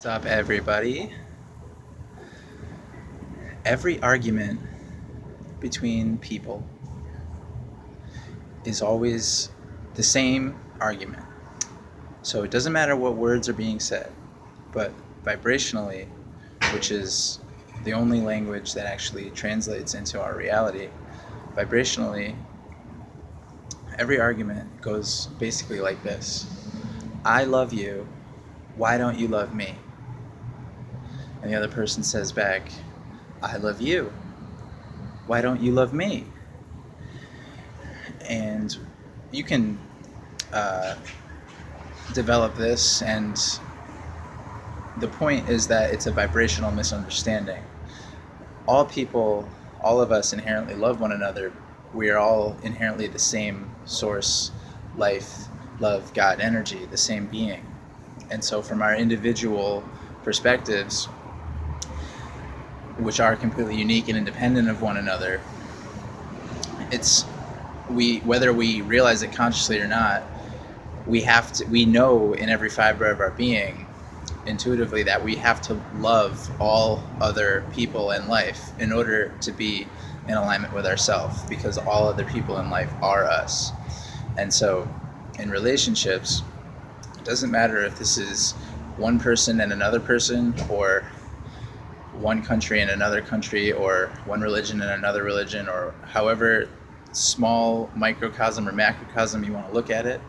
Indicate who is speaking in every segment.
Speaker 1: What's up, everybody? Every argument between people is always the same argument. So it doesn't matter what words are being said, but vibrationally, which is the only language that actually translates into our reality, vibrationally, every argument goes basically like this: I love you, why don't you love me? And the other person says back, I love you, why don't you love me? And you can uh, develop this, and the point is that it's a vibrational misunderstanding. All people, all of us inherently love one another. We are all inherently the same source, life, love, God, energy, the same being. And so from our individual perspectives, which are completely unique and independent of one another, it's whether we realize it consciously or not, we know in every fiber of our being intuitively that we have to love all other people in life in order to be in alignment with ourselves, because all other people in life are us. And so in relationships, it doesn't matter if this is one person and another person, or one country and another country, or one religion and another religion, or however small microcosm or macrocosm you want to look at it.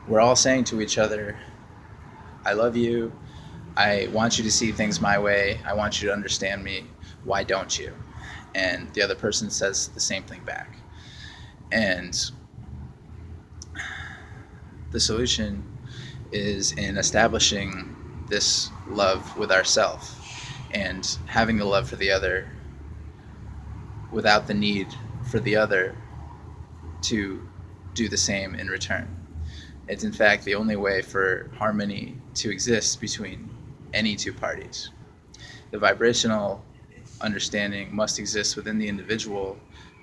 Speaker 1: We're all saying to each other, I love you, I want you to see things my way, I want you to understand me, why don't you? And the other person says the same thing back. And the solution is in establishing this love with ourselves and having the love for the other without the need for the other to do the same in return. It's in fact the only way for harmony to exist between any two parties. The vibrational understanding must exist within the individual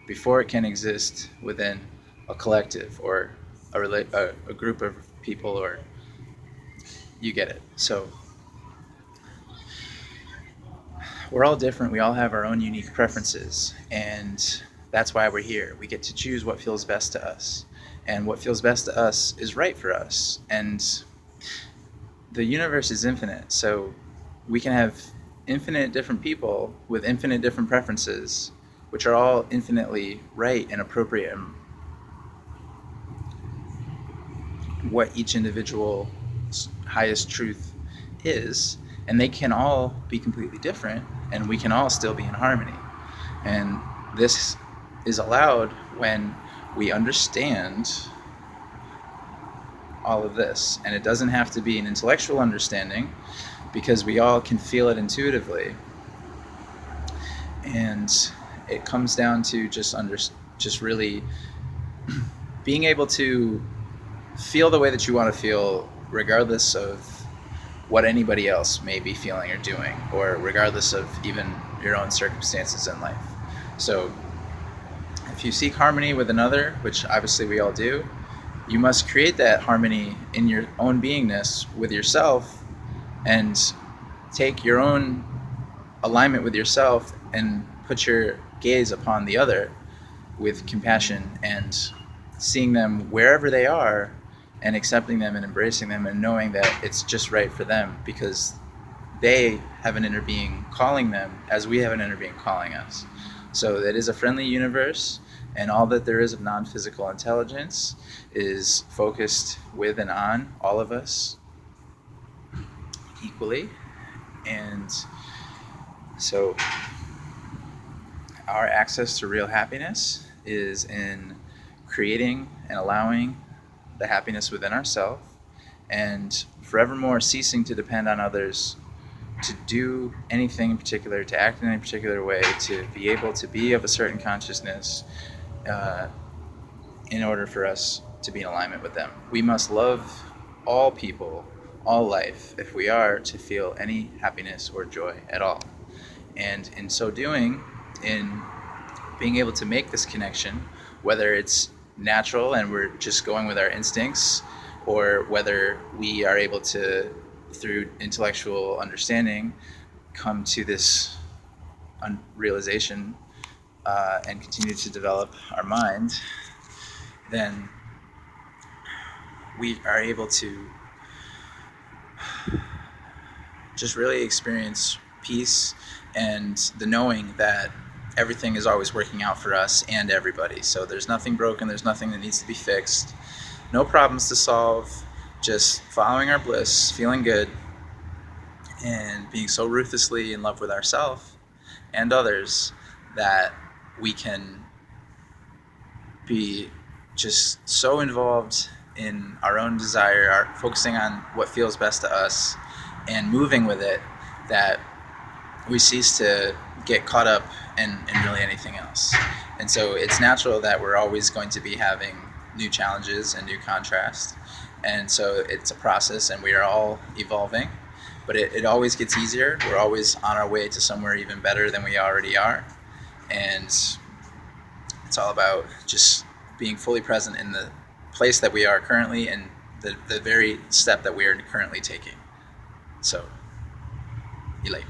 Speaker 1: before it can exist within a collective or a group of people, or you get it. So we're all different. We all have our own unique preferences, and that's why we're here. We get to choose what feels best to us, and what feels best to us is right for us. And the universe is infinite, so we can have infinite different people with infinite different preferences, which are all infinitely right and appropriate and what each individual's highest truth is. And they can all be completely different, and we can all still be in harmony. And this is allowed when we understand all of this. And it doesn't have to be an intellectual understanding, because we all can feel it intuitively. And it comes down to just really being able to feel the way that you want to feel, regardless of what anybody else may be feeling or doing, or regardless of even your own circumstances in life. So if you seek harmony with another, which obviously we all do, you must create that harmony in your own beingness with yourself, and take your own alignment with yourself and put your gaze upon the other with compassion, and seeing them wherever they are and accepting them and embracing them, and knowing that it's just right for them, because they have an inner being calling them as we have an inner being calling us. So it is a friendly universe, and all that there is of non-physical intelligence is focused with and on all of us equally. And so our access to real happiness is in creating and allowing the happiness within ourselves, and forevermore ceasing to depend on others to do anything in particular, to act in any particular way, to be able to be of a certain consciousness, in order for us to be in alignment with them. We must love all people, all life, if we are to feel any happiness or joy at all. And in so doing, in being able to make this connection, whether it's natural and we're just going with our instincts, or whether we are able to through intellectual understanding, come to this realization and continue to develop our mind, then we are able to just really experience peace and the knowing that everything is always working out for us and everybody. So there's nothing broken, there's nothing that needs to be fixed, no problems to solve, just following our bliss, feeling good, and being so ruthlessly in love with ourselves and others that we can be just so involved in our own desire, focusing on what feels best to us and moving with it, that we cease to get caught up in really anything else. And so it's natural that we're always going to be having new challenges and new contrast. And so it's a process, and we are all evolving, but it always gets easier. We're always on our way to somewhere even better than we already are. And it's all about just being fully present in the place that we are currently and the very step that we are currently taking. So, Ilay.